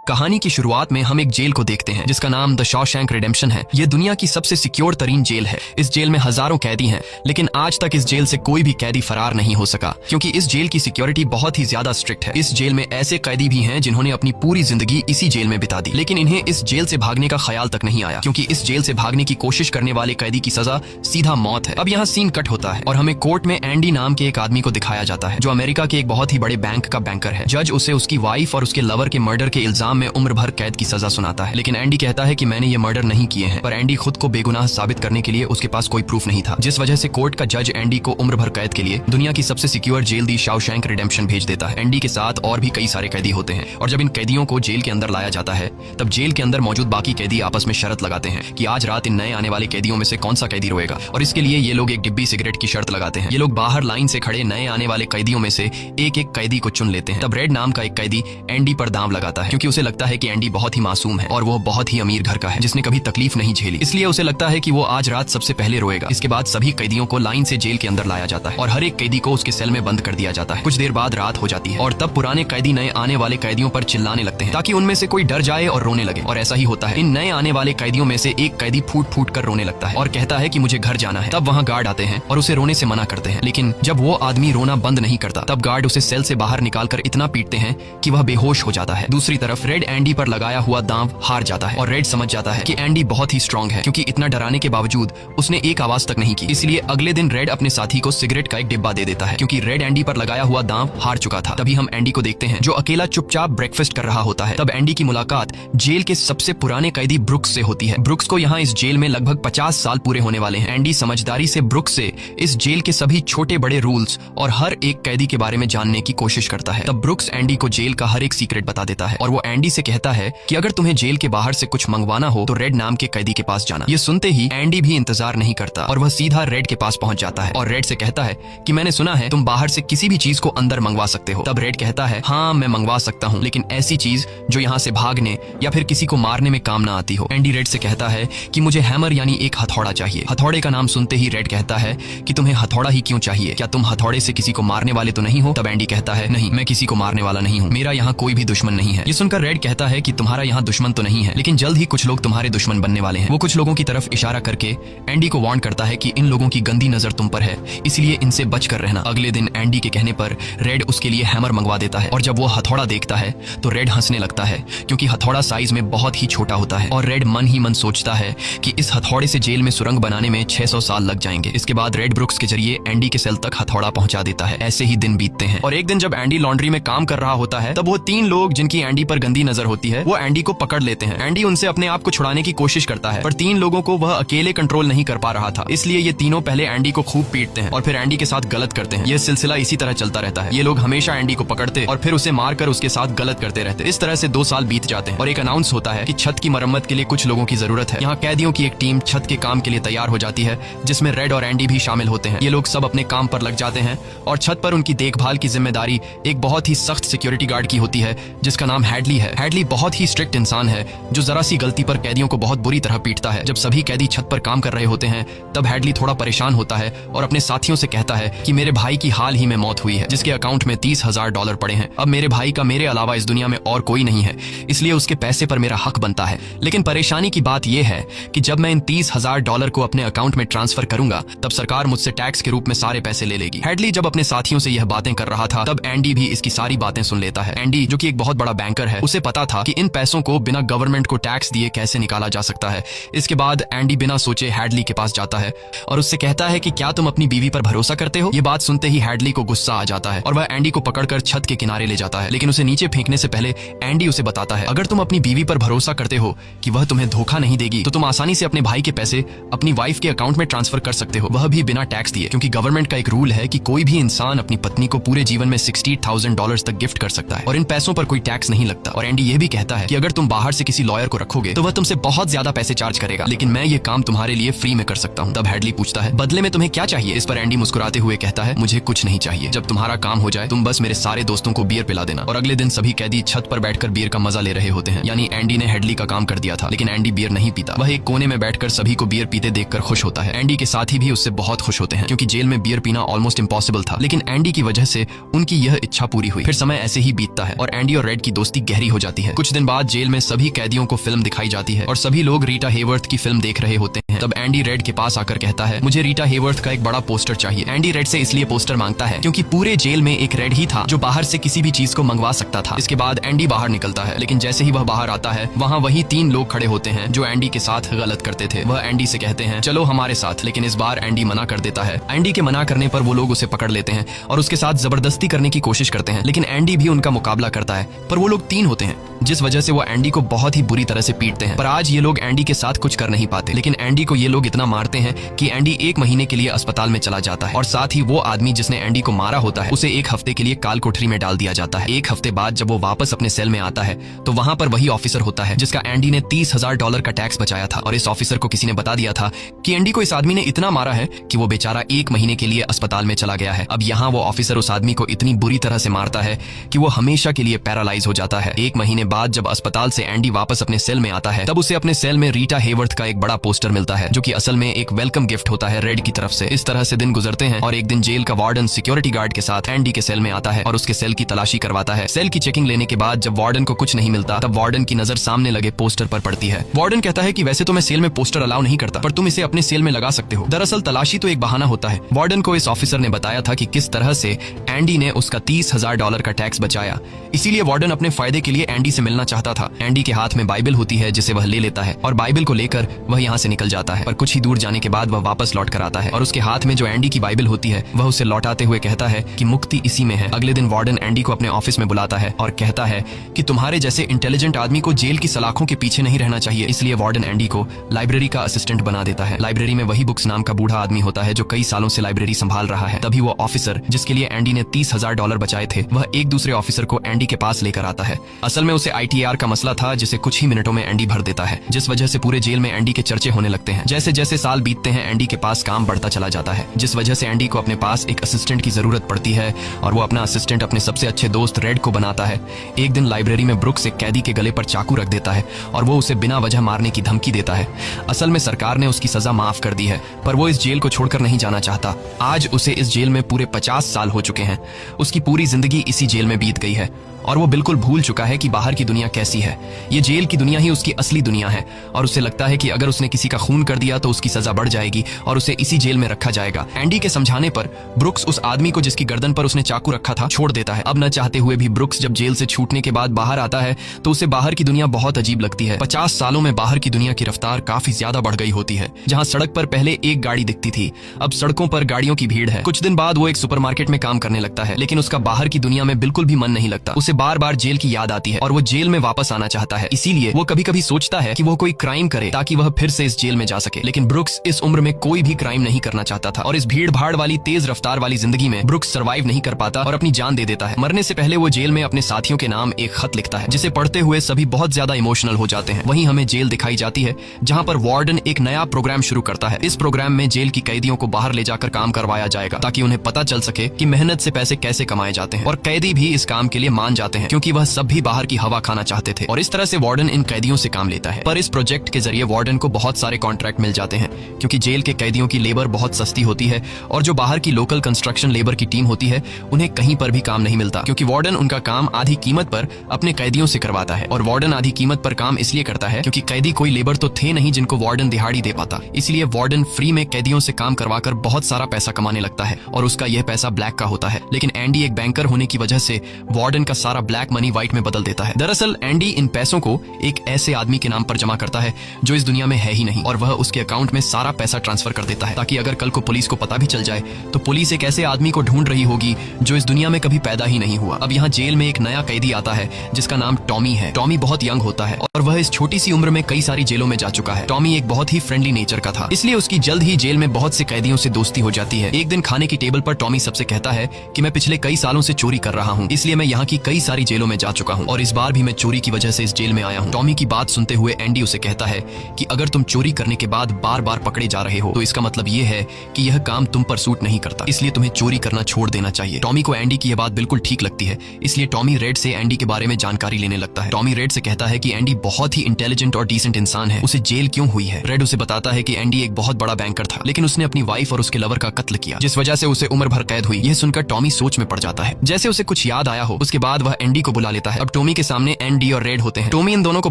कहानी की शुरुआत में हम एक जेल को देखते हैं जिसका नाम द शॉशैंक रिडेम्पशन है। ये दुनिया की सबसे सिक्योर तरीन जेल है। इस जेल में हजारों कैदी हैं, लेकिन आज तक इस जेल से कोई भी कैदी फरार नहीं हो सका, क्योंकि इस जेल की सिक्योरिटी बहुत ही ज्यादा स्ट्रिक्ट है। इस जेल में ऐसे कैदी भी हैं जिन्होंने अपनी पूरी जिंदगी इसी जेल में बिता दी, लेकिन इन्हें इस जेल से भागने का ख्याल तक नहीं आया, क्योंकि इस जेल से भागने की कोशिश करने वाले कैदी की सजा सीधा मौत है। अब यहाँ सीन कट होता है और हमें कोर्ट में एंडी नाम के एक आदमी को दिखाया जाता है, जो अमेरिका के एक बहुत ही बड़े बैंक का बैंकर है। जज उसे उसकी वाइफ और उसके लवर के मर्डर के इल्जाम में उम्र भर कैद की सजा सुनाता है, लेकिन एंडी कहता है कि मैंने ये मर्डर नहीं किए हैं। पर एंडी खुद को बेगुनाह साबित करने के लिए उसके पास कोई प्रूफ नहीं था, जिस वजह से कोर्ट का जज एंडी को उम्र भर कैद के लिए दुनिया की सबसे सिक्योर जेल दी शॉशैंक रिडेम्पशन भेज देता है। एंडी के साथ और भी कई सारे कैदी होते हैं, और जब इन कैदियों को जेल के अंदर लाया जाता है तब जेल के अंदर मौजूद बाकी कैदी आपस में शर्त लगाते हैं कि आज रात इन नए आने वाले कैदियों में से कौन सा कैदी रोएगा, और इसके लिए ये लोग एक डिब्बी सिगरेट की शर्त लगाते हैं। ये लोग बाहर लाइन से खड़े नए आने वाले कैदियों में से एक एक कैदी को चुन लेते हैं। तब रेड नाम का एक कैदी एंडी पर दांव लगाता है, क्योंकि उसे लगता है कि एंडी बहुत ही मासूम है और वो बहुत ही अमीर घर का है, जिसने कभी तकलीफ नहीं झेली, इसलिए उसे लगता है कि वो आज रात सबसे पहले रोएगा। इसके बाद सभी कैदियों को लाइन से जेल के अंदर लाया जाता है और हर एक कैदी को उसके सेल में बंद कर दिया जाता है। कुछ देर बाद रात हो जाती है और तब पुराने कैदी नए आने वाले कैदियों पर चिल्लाने लगते हैं ताकि उनमें से कोई डर जाए और रोने लगे, और ऐसा ही होता है। इन नए आने वाले कैदियों में से एक कैदी फूट फूट कर रोने लगता है और कहता है कि मुझे घर जाना है। तब वहाँ गार्ड आते हैं और उसे रोने से मना करते हैं, लेकिन जब वो आदमी रोना बंद नहीं करता तब गार्ड उसे सेल से बाहर निकालकर इतना पीटते हैं कि वह बेहोश हो जाता है। दूसरी तरफ रेड एंडी पर लगाया हुआ दांव हार जाता है और रेड समझ जाता है कि एंडी बहुत ही स्ट्रांग है, क्योंकि इतना डराने के बावजूद उसने एक आवाज तक नहीं की। इसलिए अगले दिन रेड अपने साथी को सिगरेट का एक डिब्बा दे देता है, क्योंकि रेड एंडी पर लगाया हुआ दांव हार चुका था। तभी हम एंडी को देखते हैं जो अकेला चुपचाप ब्रेकफास्ट कर रहा होता है। तब एंडी की मुलाकात जेल के सबसे पुराने कैदी ब्रुक्स से होती है। ब्रुक्स को यहाँ इस जेल में लगभग 50 साल पूरे होने वाले हैं। एंडी समझदारी से ब्रुक्स से इस जेल के सभी छोटे बड़े रूल्स और हर एक कैदी के बारे में जानने की कोशिश करता है। तब ब्रुक्स एंडी को जेल का हर एक सीक्रेट बता देता है, और वो एंडी से कहता है कि अगर तुम्हें जेल के बाहर से कुछ मंगवाना हो तो रेड नाम के कैदी के पास जाना। ये सुनते ही एंडी भी इंतजार नहीं करता और वह सीधा रेड के पास पहुंच जाता है और रेड से कहता है कि मैंने सुना है तुम बाहर से किसी भी चीज को अंदर मंगवा सकते हो। तब रेड कहता है हाँ मैं मंगवा सकता हूँ, लेकिन ऐसी चीज जो यहाँ से भागने या फिर किसी को मारने में काम ना आती हो। एंडी रेड से कहता है कि मुझे हैमर यानी एक हथौड़ा चाहिए। हथौड़े का नाम सुनते ही रेड कहता है कि तुम्हें हथौड़ा ही क्यों चाहिए, क्या तुम हथौड़े से किसी को मारने वाले तो नहीं हो? तब एंडी कहता है नहीं, मैं किसी को मारने वाला नहीं हूँ, मेरा यहाँ कोई भी दुश्मन नहीं है। ये सुनकर रेड कहता है कि तुम्हारा यहाँ दुश्मन तो नहीं है, लेकिन जल्द ही कुछ लोग तुम्हारे दुश्मन बनने वाले हैं। वो कुछ लोगों की तरफ इशारा करके एंडी को वार्न करता है कि इन लोगों की गंदी नजर तुम पर है, इसलिए इनसे बच कर रहना। अगले दिन एंडी के कहने पर रेड उसके लिए हैमर मंगवा देता है, और जब वो हथौड़ा देखता है तो रेड हंसने लगता है, क्योंकि हथौड़ा साइज में बहुत ही छोटा होता है। और रेड मन ही मन सोचता है कि इस हथौड़े से जेल में सुरंग बनाने में 600 साल लग जाएंगे। इसके बाद रेड ब्रुक्स के जरिए एंडी के सेल तक हथौड़ा पहुंचा देता है। ऐसे ही दिन बीतते हैं, और एक दिन जब एंडी लॉन्ड्री में काम कर रहा होता है तब वो 3 लोग जिनकी एंडी पर गंदी नजर होती है वो एंडी को पकड़ लेते हैं। एंडी उनसे अपने आप को छुड़ाने की कोशिश करता है, पर 3 लोगों को वह अकेले कंट्रोल नहीं कर पा रहा था, इसलिए ये तीनों पहले एंडी को खूब पीटते हैं और फिर एंडी के साथ गलत करते हैं। यह सिलसिला इसी तरह चलता रहता है। ये लोग हमेशा एंडी को पकड़ते और फिर उसे मारकर उसके साथ गलत करते रहते। इस तरह से 2 साल बीत जाते हैं और एक अनाउंस होता है कि छत की मरम्मत के लिए कुछ लोगों की जरूरत है। यहाँ कैदियों की एक टीम छत के काम के लिए तैयार हो जाती है, जिसमें रेड और एंडी भी शामिल होते हैं। ये लोग सब अपने काम पर लग जाते हैं और छत पर उनकी देखभाल की जिम्मेदारी एक बहुत ही सख्त सिक्योरिटी गार्ड की होती है, जिसका नाम हैडली है। हैडली बहुत ही स्ट्रिक्ट इंसान है, जो जरा सी गलती पर कैदियों को बहुत बुरी तरह पीटता है। जब सभी कैदी छत पर काम कर रहे होते हैं तब हैडली थोड़ा परेशान होता है और अपने साथियों से कहता है कि मेरे भाई की हाल ही में मौत हुई है, जिसके अकाउंट में $30,000 पड़े हैं। अब मेरे भाई का मेरे अलावा इस दुनिया में और कोई नहीं है, इसलिए उसके पैसे पर मेरा हक बनता है। लेकिन परेशानी की बात यह है कि जब मैं इन $30,000 को अपने अकाउंट में ट्रांसफर करूंगा तब सरकार मुझसे टैक्स के रूप में सारे पैसे ले लेगी। हैडली जब अपने साथियों से यह बातें कर रहा था तब एंडी भी इसकी सारी बातें सुन लेता है। एंडी जो कि एक बहुत बड़ा बैंकर है, उसे पता था कि इन पैसों को बिना गवर्नमेंट को टैक्स दिए कैसे निकाला जा सकता है। इसके बाद एंडी बिना सोचे हैडली के पास जाता है और उससे कहता है कि क्या तुम अपनी बीवी पर भरोसा करते हो? ये बात सुनते ही हैडली को गुस्सा आ जाता है और वह एंडी को पकड़कर छत के किनारे ले जाता है, लेकिन उसे नीचे फेंकने से पहले एंडी उसे बताता है अगर तुम अपनी बीवी पर भरोसा करते हो कि वह तुम्हें धोखा नहीं देगी तो तुम आसानी से अपने भाई के पैसे अपनी वाइफ के अकाउंट में ट्रांसफर कर सकते हो, वह भी बिना टैक्स दिए, क्योंकि गवर्नमेंट का एक रूल है कि कोई भी इंसान अपनी पत्नी को पूरे जीवन में $60,000 तक गिफ्ट कर सकता है और इन पैसों पर कोई टैक्स नहीं लगता। और एंडी ये भी कहता है कि अगर तुम बाहर से किसी लॉयर को रखोगे तो वह तुमसे बहुत ज्यादा पैसे चार्ज करेगा, लेकिन मैं ये काम तुम्हारे लिए फ्री में कर सकता हूँ। तब हैडली पूछता है बदले में तुम्हें क्या चाहिए? इस पर एंडी मुस्कुराते हुए कहता है मुझे कुछ नहीं चाहिए, जब तुम्हारा काम हो जाए तुम बस मेरे सारे दोस्तों को बियर पिला देना। और अगले दिन सभी कैदी छत पर बैठकर बियर का मजा ले रहे होते हैं, यानी एंडी ने हैडली का काम कर दिया था, लेकिन एंडी बियर नहीं पीता। वह एक कोने में बैठकर सभी को बियर पीते देखकर खुश होता है। एंडी के साथी भी उससे बहुत खुश होते हैं, क्योंकि जेल में बियर पीना ऑलमोस्ट इम्पॉसिबल था, लेकिन एंडी की वजह से उनकी यह इच्छा पूरी हुई। फिर समय ऐसे ही बीतता है और एंडी और रेड की दोस्ती गहरी हो हो जाती है। कुछ दिन बाद जेल में सभी कैदियों को फिल्म दिखाई जाती है और सभी लोग रीटा हेवर्थ की फिल्म देख रहे होते हैं। तब एंडी रेड के पास आकर कहता है, मुझे रीटा हेवर्थ का एक बड़ा पोस्टर चाहिए। एंडी रेड से इसलिए पोस्टर मांगता है क्योंकि पूरे जेल में एक रेड ही था जो बाहर से किसी भी चीज को मंगवा सकता था। इसके बाद एंडी बाहर निकलता है, लेकिन जैसे ही वह बाहर आता है वहाँ वही 3 लोग खड़े होते हैं जो एंडी के साथ गलत करते थे। वह एंडी से कहते हैं, चलो हमारे साथ, लेकिन इस बार एंडी मना कर देता है। एंडी के मना करने पर वो लोग उसे पकड़ लेते हैं और उसके साथ जबरदस्ती करने की कोशिश करते हैं, लेकिन एंडी भी उनका मुकाबला करता है। पर वो लोग 3 होते हैं, जिस वजह से वो एंडी को बहुत ही बुरी तरह से पीटते हैं। पर आज ये लोग एंडी के साथ कुछ कर नहीं पाते, लेकिन एंडी को ये लोग इतना मारते हैं कि एंडी 1 महीने के लिए अस्पताल में चला जाता है और साथ ही वो आदमी जिसने एंडी को मारा होता है उसे 1 हफ्ते के लिए काल कोठरी में डाल दिया जाता है। 1 हफ्ते बाद जब वो वापस अपने सेल में आता है तो वहां पर वही ऑफिसर होता है जिसका एंडी ने $30,000 का टैक्स बचाया था, और इस ऑफिसर को किसी ने बता दिया था कि एंडी को इस आदमी ने इतना मारा है कि वो बेचारा 1 महीने के लिए अस्पताल में चला गया है। अब यहाँ वो ऑफिसर उस आदमी को इतनी बुरी तरह से मारता है कि वो हमेशा के लिए पैरालाइज हो जाता है। 1 महीने बाद जब अस्पताल से एंडी वापस अपने सेल में आता है तब उसे अपने सेल में रीटा हेवर्थ का एक बड़ा पोस्टर मिलता है, जो कि असल में एक वेलकम गिफ्ट होता है रेड की तरफ से। इस तरह से दिन गुजरते हैं और एक दिन जेल का वार्डन सिक्योरिटी गार्ड के साथ एंडी के सेल में आता है और उसके सेल की तलाशी करवाता है। सेल की चेकिंग लेने के बाद जब वार्डन को कुछ नहीं मिलता तब वार्डन की नजर सामने लगे पोस्टर पर पड़ती है। वार्डन कहता है कि वैसे तो मैं सेल में पोस्टर अलाउ नहीं करता, पर तुम इसे अपने सेल में लगा सकते हो। दरअसल तलाशी तो एक बहाना होता है। वार्डन को इस ऑफिसर ने बताया था कि किस तरह से एंडी ने उसका $30,000 का टैक्स बचाया, इसीलिए वार्डन अपने फायदे के लिए एंडी से मिलना चाहता था। एंडी के हाथ में बाइबल होती है जिसे वह ले लेता है और बाइबल को लेकर वह यहाँ से निकल जाता है, पर कुछ ही दूर जाने के बाद वह वापस लौट कर आता है और उसके हाथ में जो एंडी की बाइबल होती है वह उसे लौटाते हुए कहता है कि मुक्ति इसी में है। अगले दिन वार्डन एंडी को अपने ऑफिस में बुलाता है और कहता है कि तुम्हारे जैसे इंटेलिजेंट आदमी को जेल की सलाखों के पीछे नहीं रहना चाहिए, इसलिए वार्डन एंडी को लाइब्रेरी का असिस्टेंट बना देता है। लाइब्रेरी में वही बुक्स नाम का बूढ़ा आदमी होता है जो कई सालों से लाइब्रेरी संभाल रहा है। तभी वो ऑफिसर जिसके लिए एंडी ने $30,000 बचाए थे वह एक दूसरे ऑफिसर को एंडी के पास लेकर आता है। असल में उसे ITR का मसला था जिसे कुछ ही मिनटों में एंडी भर देता है, जिस वजह से पूरे जेल में एंडी के चर्चे होने लगते हैं। जैसे जैसे साल बीतते हैं एंडी के पास काम बढ़ता चला जाता है, जिस वजह से एंडी को अपने पास एक असिस्टेंट की जरूरत पड़ती है और वो अपना असिस्टेंट अपने सबसे अच्छे दोस्त रेड को बनाता है। एक दिन लाइब्रेरी में ब्रुक्स एक कैदी के गले पर चाकू रख देता है और वो उसे बिना वजह मारने की धमकी देता है। असल में सरकार ने उसकी सजा माफ कर दी है, पर वो इस जेल को छोड़कर नहीं जाना चाहता। आज उसे इस जेल में पूरे 50 साल हो चुके हैं। उसकी पूरी जिंदगी इसी जेल में बीत गई है और वो बिल्कुल भूल चुका है कि बाहर की दुनिया कैसी है। ये जेल की दुनिया ही उसकी असली दुनिया है और उसे लगता है कि अगर उसने किसी का खून कर दिया तो उसकी सजा बढ़ जाएगी और उसे इसी जेल में रखा जाएगा। एंडी के समझाने पर ब्रुक्स उस आदमी को जिसकी गर्दन पर उसने चाकू रखा था छोड़ देता है। अब न चाहते हुए भी ब्रुक्स जब जेल से छूटने के बाद बाहर आता है तो उसे बाहर की दुनिया बहुत अजीब लगती है। 50 सालों में बाहर की दुनिया की रफ्तार काफी ज्यादा बढ़ गई होती है। जहाँ सड़क पर पहले एक गाड़ी दिखती थी, अब सड़कों पर गाड़ियों की भीड़ है। कुछ दिन बाद वो एक सुपरमार्केट में काम करने लगता है, लेकिन उसका बाहर की दुनिया में बिल्कुल भी मन नहीं लगता। उसे बार बार जेल की याद आती है और वो जेल में वापस आना चाहता है। इसीलिए वो कभी कभी सोचता है कि वो कोई क्राइम करे ताकि वह फिर से इस जेल में जा सके। लेकिन ब्रुक्स इस उम्र में कोई भी क्राइम नहीं करना चाहता था और इस भीड़ भाड़ वाली तेज रफ्तार वाली जिंदगी में ब्रुक्स सर्वाइव नहीं कर पाता और अपनी जान दे देता है। मरने से पहले वो जेल में अपने साथियों के नाम एक खत लिखता है जिसे पढ़ते हुए सभी बहुत ज्यादा इमोशनल हो जाते हैं। वहीं हमें जेल दिखाई जाती है जहाँ पर वार्डन एक नया प्रोग्राम शुरू करता है। इस प्रोग्राम में जेल की कैदियों को बाहर ले जाकर काम करवाया जाएगा ताकि उन्हें पता चल सके कि मेहनत से पैसे कैसे कमाए जाते हैं, और कैदी भी इस काम के लिए मान जाते हैं क्योंकि वह सब भी बाहर की हवा खाना चाहते थे। और इस तरह से वार्डन इन कैदियों से काम लेता है। पर इस प्रोजेक्ट के जरिए वार्डन को बहुत सारे कॉन्ट्रैक्ट मिल जाते हैं क्योंकि जेल के कैदियों की लेबर बहुत सस्ती होती है और जो बाहर की लोकल कंस्ट्रक्शन लेबर की टीम होती है उन्हें कहीं पर भी काम नहीं मिलता क्योंकि वार्डन उनका काम आधी कीमत पर अपने कैदियों से करवाता है। और वार्डन आधी कीमत पर काम इसलिए करता है क्योंकि कैदी कोई लेबर तो थे नहीं जिनको वार्डन दिहाड़ी दे पाता, इसलिए वार्डन फ्री में कैदियों से काम करवाकर बहुत सारा पैसा कमाने लगता है और उसका यह पैसा ब्लैक का होता है। लेकिन एंडी एक बैंकर होने की वजह से वार्डन का सारा ब्लैक मनी व्हाइट में बदल देता है। दरअसल एंडी इन पैसों को एक ऐसे आदमी के नाम पर जमा करता है जो इस दुनिया में है ही नहीं और वह उसके अकाउंट में सारा पैसा ट्रांसफर कर देता है ताकि अगर कल को पुलिस को पता भी चल जाए तो पुलिस एक ऐसे आदमी को ढूंढ रही होगी जो इस दुनिया में कभी पैदा ही नहीं हुआ। अब यहाँ जेल में एक नया कैदी आता है जिसका नाम टॉमी है। टॉमी बहुत यंग होता है और वह इस छोटी सी उम्र में कई सारी जेलों में जा चुका है। टॉमी एक बहुत ही फ्रेंडली नेचर का था, इसलिए उसकी जल्द ही जेल में बहुत से कैदियों से दोस्ती हो जाती है। एक दिन खाने की टेबल पर टॉमी सबसे कहता है कि मैं पिछले कई सालों से चोरी कर रहा हूँ, इसलिए मैं यहाँ की कई सारी जेलों में जा चुका हूँ और इस बार भी मैं चोरी की वजह से इस जेल में आया हूँ। टॉमी की बात सुनते हुए एंडी उसे कहता है कि अगर तुम चोरी करने के बाद बार बार पकड़े जा रहे हो तो इसका मतलब ये है कि यह काम तुम पर सूट नहीं करता, इसलिए तुम्हें चोरी करना छोड़ देना चाहिए। टॉमी को एंडी की यह बात बिल्कुल ठीक लगती है, इसलिए टॉमी रेड से एंडी के बारे में जानकारी लेने लगता है। टॉमी रेड से कहता है कि एंडी बहुत ही इंटेलिजेंट और डिसेंट इंसान है, उसे जेल क्यों हुई है। रेड उसे बताता है कि एंडी एक बहुत बड़ा बैंकर था लेकिन उसने अपनी वाइफ और उसके लवर का कत्ल किया जिस वजह से उसे उम्र भर कैद हुई। यह सुनकर टॉमी सोच में पड़ जाता है, जैसे उसे कुछ याद आया हो। उसके बाद वह एंडी को बुला लेता है। अब टॉमी के सामने एंडी और रेड होते हैं। टॉमी इन दोनों को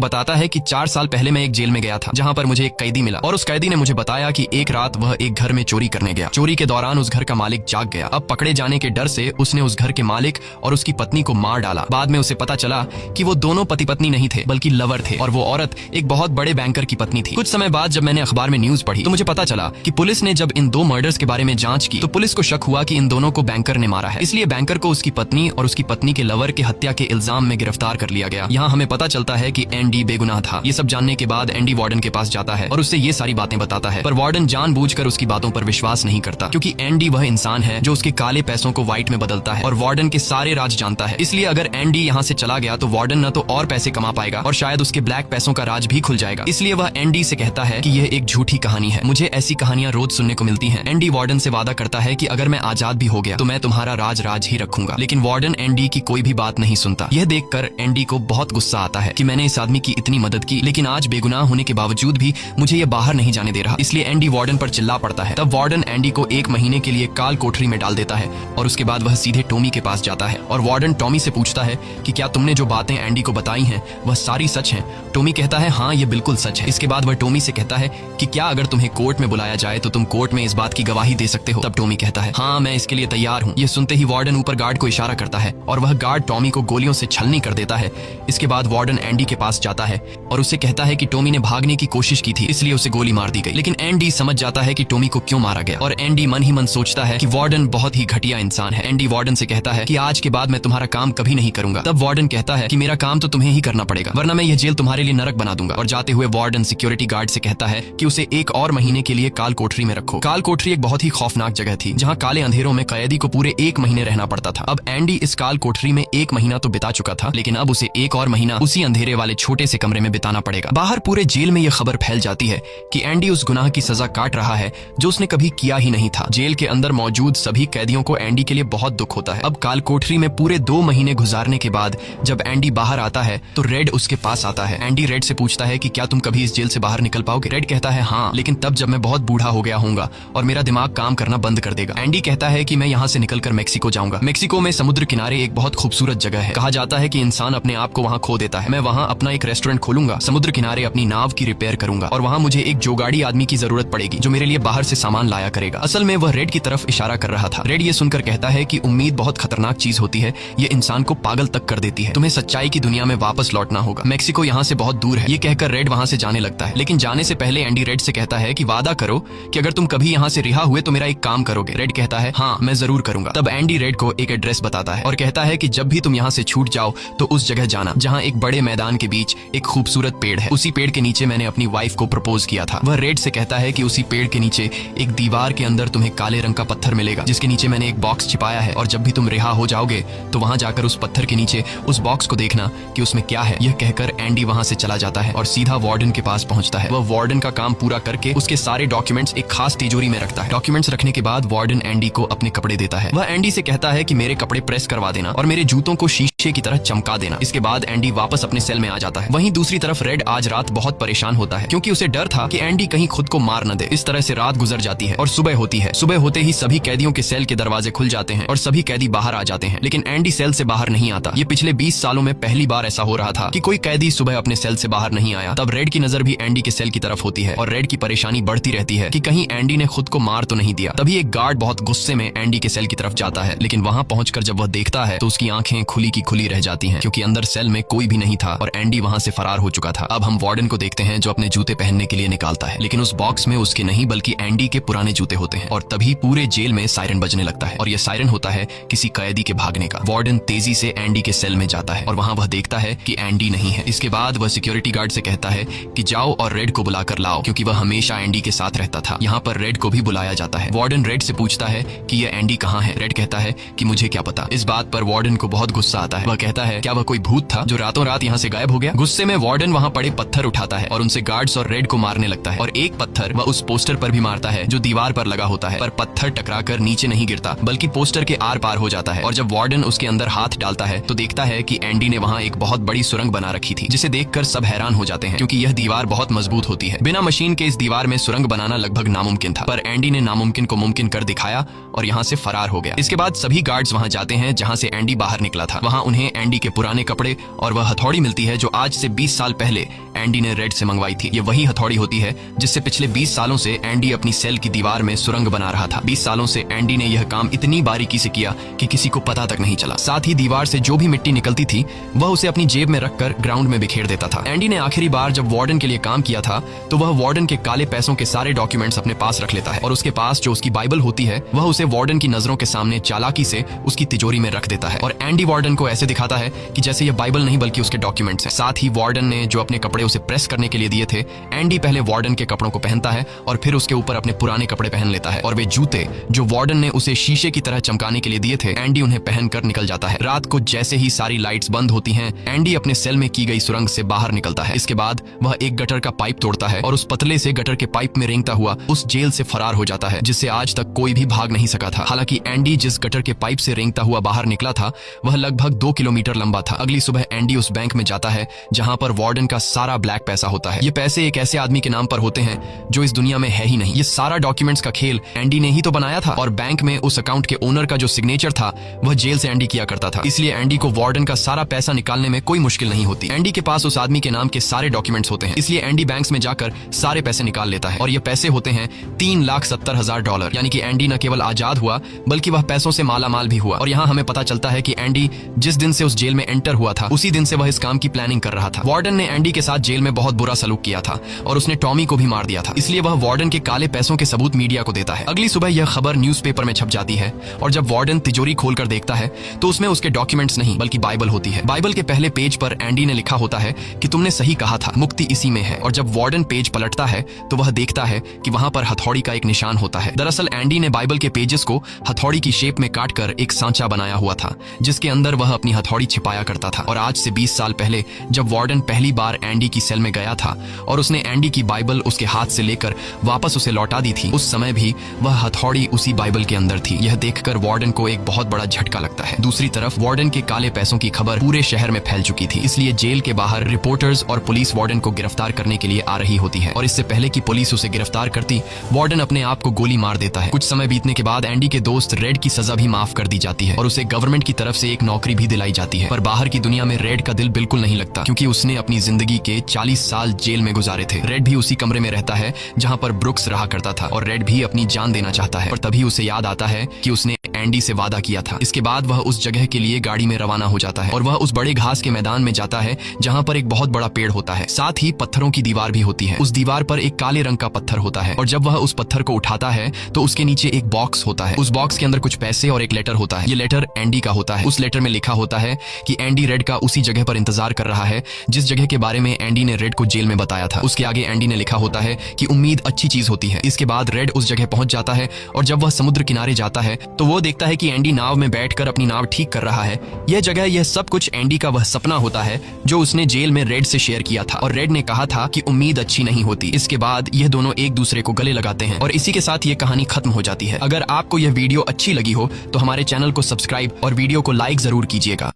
बताता है कि 4 साल पहले मैं एक जेल में गया था जहाँ पर मुझे एक कैदी मिला और उस कैदी ने मुझे बताया कि एक रात वह एक घर में चोरी करने गया। चोरी के दौरान उस घर का मालिक जाग गया। अब पकड़े जाने के डर से उसने उस घर के मालिक और उसकी पत्नी को मार डाला। बाद में उसे पता चला कि वो दोनों पति पत्नी नहीं थे बल्कि लवर थे और वो औरत एक बहुत बड़े बैंकर की पत्नी थी। कुछ समय बाद जब मैंने अखबार में न्यूज पढ़ी तो मुझे पता चला कि पुलिस ने जब इन 2 मर्डर्स के बारे में जांच की तो पुलिस को शक हुआ कि इन दोनों को बैंकर ने मारा है। इसलिए बैंकर को उसकी पत्नी और उसकी पत्नी के लवर के हत्या के इल्जाम में गिरफ्तार कर लिया गया। यहाँ हमें पता चलता है कि एंडी बेगुनाह था। ये सब जानने के बाद एंडी वार्डन के पास जाता है और उससे ये सारी बातें बताता है, पर वार्डन जानबूझकर उसकी बातों पर विश्वास नहीं करता क्योंकि एंडी वह इंसान है जो उसके काले पैसों को व्हाइट में बदलता है और वार्डन के सारे राज जानता है। इसलिए अगर एंडी यहाँ से चला गया तो वार्डन न तो और पैसे कमा पाएगा और शायद उसके ब्लैक पैसों का राज भी खुल जाएगा। इसलिए वह एंडी से कहता है कि यह एक झूठी कहानी है। मुझे ऐसी कहानियां रोज सुनने को मिलती हैं। एंडी वार्डन से वादा करता है कि अगर मैं आजाद भी हो गया तो मैं तुम्हारा राज ही रखूंगा, लेकिन वार्डन एंडी की कोई भी बात नहीं सुनता। यह देखकर एंडी को बहुत गुस्सा आता है कि मैंने इस आदमी की इतनी मदद की लेकिन आज बेगुनाह होने के बावजूद भी मुझे ये बाहर नहीं जाने दे रहा। इसलिए एंडी वार्डन पर चिल्ला पड़ता है। तब वार्डन एंडी को 1 महीने के लिए काल कोठरी में डाल देता है और उसके बाद वह सीधे टॉमी के पास जाता है और वार्डन टॉमी से पूछता है कि क्या तुमने जो बातें एंडी को बताई हैं वह सारी सच हैं? टॉमी कहता है हाँ, ये बिल्कुल सच है। इसके बाद वह टॉमी से कहता है कि क्या अगर तुम्हें कोर्ट में बुलाया जाए तो तुम कोर्ट में इस बात की गवाही दे सकते हो? तब टॉमी कहता है हाँ, मैं इसके लिए तैयार हूँ। ये सुनते ही वार्डन ऊपर गार्ड को इशारा करता है और वह गार्ड टॉमी को गोलियों से छलनी कर देता है। इसके बाद वार्डन एंडी के पास जाता है और उससे कहता है कि टॉमी ने भागने की कोशिश की थी इसलिए उसे गोली मार दी गई। लेकिन एंडी समझ जाता है कि टॉमी को क्यों मारा गया और एंडी मन ही मन सोचता है कि वार्डन बहुत ही घटिया इंसान है। एंडी वार्डन से कहता है कि आज के बाद मैं तुम्हारा काम कभी नहीं करूंगा। तब वार्डन कहता है कि मेरा काम तो तुम्हें ही करना पड़ेगा वरना मैं यह जेल तुम्हारे लिए नरक बना दूंगा। और जाते हुए वार्डन सिक्योरिटी गार्ड से कहता है कि उसे 1 और महीने के लिए काल कोठरी में रखो। काल कोठरी एक बहुत ही खौफनाक जगह थी जहाँ काले अंधेरों में कैदी को पूरे 1 महीने रहना पड़ता था। अब एंडी इस काल कोठरी में 1 महीना तो बिता चुका था लेकिन अब उसे 1 और महीना उसी अंधेरे वाले छोटे से कमरे में बिताना पड़ेगा। बाहर पूरे जेल में यह खबर फैल जाती है कि एंडी उस गुनाह की सजा काट रहा है जो उसने कभी किया ही नहीं था। जेल के अंदर मौजूद सभी कैदियों को एंडी के लिए बहुत दुख होता है। अब काल कोठरी में पूरे 2 महीने गुजारने के बाद जब एंडी बाहर आता है तो रेड उसके पास आता है। एंडी रेड से पूछता है कि क्या तुम कभी इस जेल से बाहर निकल पाओगे? रेड कहता है हाँ, लेकिन तब जब मैं बहुत बूढ़ा हो गया होऊंगा और मेरा दिमाग काम करना बंद कर देगा। एंडी कहता है कि मैं यहाँ से निकलकर मेक्सिको जाऊंगा। मेक्सिको में समुद्र किनारे एक बहुत खूबसूरत जगह है। कहा जाता है कि इंसान अपने आप को वहाँ खो देता है। मैं वहाँ अपना एक रेस्टोरेंट खोलूंगा, समुद्र किनारे अपनी नाव की रिपेयर करूंगा और वहाँ मुझे एक जोगाड़ी आदमी की जरूरत पड़ेगी जो मेरे लिए बाहर से सामान लाया करेगा। असल में वह रेड की तरफ इशारा कर रहा था। रेड ये सुनकर कहता है कि उम्मीद बहुत खतरनाक चीज होती है, ये इंसान को पागल तक कर देती है। तुम्हें सच्चाई की दुनिया में वापस लौटना होगा। मेक्सिको यहाँ से बहुत दूर है। ये कहकर रेड वहाँ से जाने लगता है लेकिन जाने से पहले एंडी रेड से कहता है कि वादा करो कि अगर तुम कभी यहाँ से रिहा हुए तो मेरा एक काम करोगे। रेड कहता है हाँ, मैं जरूर करूंगा। तब एंडी रेड को एक एड्रेस बताता है और कहता है कि जब भी तुम यहाँ से छूट जाओ तो उस जगह जाना जहाँ एक बड़े मैदान के बीच एक खूबसूरत पेड़ है। उसी पेड़ के नीचे मैंने अपनी वाइफ को प्रपोज किया था। वह रेड से कहता है कि उसी पेड़ के नीचे एक दीवार के अंदर तुम्हें काले रंग का पत्थर मिलेगा जिसके नीचे मैंने एक बॉक्स छिपाया है और जब भी तुम रिहा हो जाओगे तो वहां जाकर उस पत्थर के नीचे उस बॉक्स को देखना कि उसमें क्या है। यह कहकर एंडी वहां से चला जाता है और सीधा वार्डन के पास पहुंचता है। वह वार्डन का काम पूरा करके उसके सारे डॉक्यूमेंट्स एक खास तिजोरी में रखता है। डॉक्यूमेंट्स रखने के बाद वार्डन एंडी को अपने कपड़े देता है। वह एंडी से कहता है कि मेरे कपड़े प्रेस करवा देना और मेरे जूतों को शीशे की तरह चमका देना। इसके बाद एंडी वापस अपने सेल में आ जाता है। वहीं दूसरी तरफ रेड आज रात बहुत परेशान होता है क्योंकि उसे डर था कि एंडी कहीं खुद को मार न दे। इस तरह से रात गुजर जाती है और सुबह होती है। सुबह होते ही सभी कैदियों के सेल के दरवाजे खुल जाते हैं और सभी कैदी बाहर आ जाते हैं लेकिन एंडी सेल से बाहर नहीं आता। ये पिछले 20 सालों में पहली बार ऐसा हो रहा था कि कोई कैदी सुबह अपने सेल से बाहर नहीं आया। तब रेड की नजर भी एंडी के सेल की तरफ होती है और रेड की परेशानी बढ़ती रहती है कि कहीं एंडी ने खुद को मार तो नहीं दिया। तभी एक गार्ड बहुत गुस्से में एंडी के सेल की तरफ जाता है लेकिन वहां पहुंचकर जब वह देखता है तो उसकी आंखें खुली की खुली रह जाती हैं क्योंकि अंदर सेल में कोई भी नहीं था और एंडी वहां से फरार हो चुका था। अब हम वार्डन को देखते हैं जो अपने जूते पहनने के लिए निकालता है लेकिन उस बॉक्स में उसके नहीं बल्कि एंडी के पुराने जूते होते हैं और तभी पूरे जेल में सायरन बजने लगता है और यह सायरन होता है किसी कैदी के भागने का। वार्डन तेजी से एंडी के सेल में जाता है और वहां वह देखता है कि एंडी नहीं है। इसके बाद वह सिक्योरिटी गार्ड से कहता है कि जाओ और रेड को बुलाकर लाओ क्योंकि वह हमेशा एंडी के साथ रहता था। यहाँ पर रेड को भी बुलाया जाता है। वार्डन रेड से पूछता है कि यह एंडी कहाँ है। रेड कहता है कि मुझे क्या पता। इस बात पर वार्डन को बहुत गुस्सा आता है। वह कहता है क्या वह कोई भूत था जो रातों रात यहाँ से गायब हो गया। गुस्से में वार्डन वहाँ पड़े पत्थर उठाता है और उनसे गार्ड्स और रेड को मारने लगता है और एक पत्थर वह उस पोस्टर पर भी मारता है जो दीवार पर लगा होता है, पर पत्थर टकराकर नीचे नहीं गिरता बल्कि पोस्टर के आर पार हो जाता है। और जब वार्डन उसके अंदर हाथ डालता है तो देखता है कि एंडी ने वहाँ एक बहुत बड़ी सुरंग बना रखी थी जिसे देखकर सब हैरान हो जाते हैं क्योंकि यह दीवार बहुत मजबूत होती है। बिना मशीन के इस दीवार में सुरंग बनाना लगभग नामुमकिन था पर एंडी ने नामुमकिन को मुमकिन कर दिखाया और यहाँ से फरार हो गया। इसके बाद सभी गार्ड्स वहाँ जाते हैं जहाँ से एंडी बाहर निकला था। वहाँ उन्हें एंडी के पुराने कपड़े और वह हथौड़ी मिलती है जो आज से 20 साल पहले एंडी ने रेड से मंगवाई थी। ये वही हथौड़ी होती है जिससे पिछले 20 सालों से एंडी अपनी सेल की दीवार में सुरंग बना रहा था। 20 सालों से एंडी ने यह काम इतनी बारीकी से किया कि किसी को पता तक नहीं चला। साथ ही दीवार से जो भी मिट्टी निकलती थी वह उसे अपनी जेब में रखकर ग्राउंड में बिखेर देता था। एंडी ने आखिरी बार जब वार्डन के लिए काम किया था तो वह वार्डन के काले पैसों के सारे डॉक्यूमेंट्स अपने पास रख लेता है और उसके पास जो उसकी बाइबल होती है वह उसे वार्डन की नजरों के सामने चालाकी से उसकी तिजोरी में रख देता है और एंडी वार्डन को ऐसे दिखाता है कि जैसे यह बाइबल नहीं बल्कि उसके डॉक्यूमेंट्स हैं। साथ ही वार्डन ने जो अपने कपड़े उसे प्रेस करने के लिए दिए थे, एंडी पहले वार्डन के कपड़ों को पहनता है और फिर उसके ऊपर अपने पुराने कपड़े पहन लेता है और वे जूते जो वार्डन ने उसे शीशे की तरह चमकाने के लिए दिए थे, एंडी उन्हें पहनकर निकल जाता है। रात को जैसे ही सारी लाइट्स बंद होती हैं, एंडी अपने सेल में की गई सुरंग से बाहर निकलता है। इसके बाद वह एक गटर का पाइप तोड़ता है और उस पतले से गटर के पाइप में रेंगता हुआ उस जेल से फरार हो जाता है जिससे आज तक कोई भी भाग नहीं सका था। हालांकि एंडी जिस गटर के पाइप से रेंगता हुआ बाहर निकला था वह लगभग 2 किलोमीटर लंबा था। अगली सुबह एंडी उस बैंक में जाता है जहां पर वार्डन का सारा ब्लैक पैसा होता है। ये पैसे एक ऐसे आदमी के नाम पर होते हैं जो इस दुनिया में है ही नहीं। ये सारा डॉक्यूमेंट्स का खेल एंडी ने ही तो बनाया था और बैंक में उस अकाउंट के ओनर का जो सिग्नेचर था वह जेल से एंडी किया करता था। इसलिए एंडी को वार्डन का सारा पैसा निकालने में कोई मुश्किल नहीं होती। एंडी के पास उस आदमी के नाम के सारे डॉक्यूमेंट्स होते हैं, इसलिए एंडी बैंक्स में जाकर सारे पैसे निकाल लेता है और ये पैसे होते हैं $3,70,000। यानी कि एंडी न केवल आजाद हुआ बल्कि वह पैसों से माला माल भी हुआ। और यहाँ हमें पता चलता है कि एंडी जिस दिन से उस जेल में एंटर हुआ था उसी दिन से वह इस काम की प्लानिंग कर रहा था। वार्डन ने एंडी के साथ जेल में बहुत बुरा सलूक किया था और उसने टॉमी को भी मार दिया था, इसलिए वह वार्डन के काले पैसों के सबूत मीडिया को देता है। अगली सुबह यह खबर न्यूज़पेपर में छप जाती है और जब वार्डन तिजोरी खोलकर देखता है तो उसमें उसके डॉक्यूमेंट्स नहीं बल्कि बाइबल होती है। बाइबल के पहले पेज पर एंडी ने लिखा होता है कि तुमने सही कहा था, मुक्ति इसी में है। और जब वार्डन पेज पलटता है तो वह देखता है कि वहां पर हथौड़ी का एक निशान होता है। दरअसल एंडी ने बाइबल के पेजेस को हथौड़ी की शेप में काटकर एक सांचा बनाया हुआ था जिसके अंदर वह अपनी हथौड़ी छिपाया करता था। और आज से 20 साल पहले जब वार्डन पहली बार एंडी की सेल में गया था और उसने एंडी की बाइबल उसके हाथ से लेकर वापस उसे लौटा दी थी, उस समय भी वह हथौड़ी उसी बाइबल के अंदर थी। यह देखकर वार्डन को एक बहुत बड़ा झटका लगता है। दूसरी तरफ वार्डन के काले पैसों की खबर पूरे शहर में फैल चुकी थी, इसलिए जेल के बाहर रिपोर्टर्स और पुलिस वार्डन को गिरफ्तार करने के लिए आ रही होती है। और इससे पहले कि पुलिस उसे गिरफ्तार करती, वार्डन अपने आप को गोली मार देता है। कुछ समय बीतने के बाद एंडी के दोस्त रेड की सजा भी माफ कर दी जाती है और उसे गवर्नमेंट की तरफ से एक नौकरी भी दिलाई जाती है। पर बाहर की दुनिया में रेड का दिल बिल्कुल नहीं लगता क्योंकि उसने अपनी जिंदगी के 40 साल जेल में गुजारे थे। रेड भी उसी कमरे में रहता है जहां पर ब्रुक्स रहा करता था और रेड भी अपनी जान देना चाहता है, पर तभी उसे याद आता है कि उसने एंडी से वादा किया था। इसके बाद वह उस जगह के लिए गाड़ी में रवाना हो जाता है और वह उस बड़े घास के मैदान में जाता है जहां पर एक बहुत बड़ा पेड़ होता है। साथ ही पत्थरों की दीवार भी होती है। उस दीवार पर एक काले रंग का पत्थर होता है और जब वह उस पत्थर को उठाता है तो उसके नीचे एक बॉक्स होता है। उस बॉक्स के अंदर कुछ पैसे और एक लेटर होता है। ये लेटर एंडी का होता है। उस लेटर में लिखा होता है कि एंडी रेड का उसी जगह पर इंतजार कर रहा है जिस जगह के बारे में एंडी ने रेड को जेल में बताया था। उसके आगे एंडी ने लिखा होता है कि उम्मीद अच्छी चीज होती है। इसके बाद रेड उस जगह पहुंच जाता है और जब वह समुद्र किनारे जाता है तो वो देखता है कि एंडी नाव में बैठकर अपनी नाव ठीक कर रहा है। यह जगह, यह सब कुछ एंडी का वह सपना होता है जो उसने जेल में रेड से शेयर किया था और रेड ने कहा था कि उम्मीद अच्छी नहीं होती। इसके बाद यह दोनों एक दूसरे को गले लगाते हैं और इसी के साथ ये कहानी खत्म हो जाती है। अगर आपको यह वीडियो अच्छी लगी हो तो हमारे चैनल को सब्सक्राइब और वीडियो को लाइक जरूर कीजिएगा।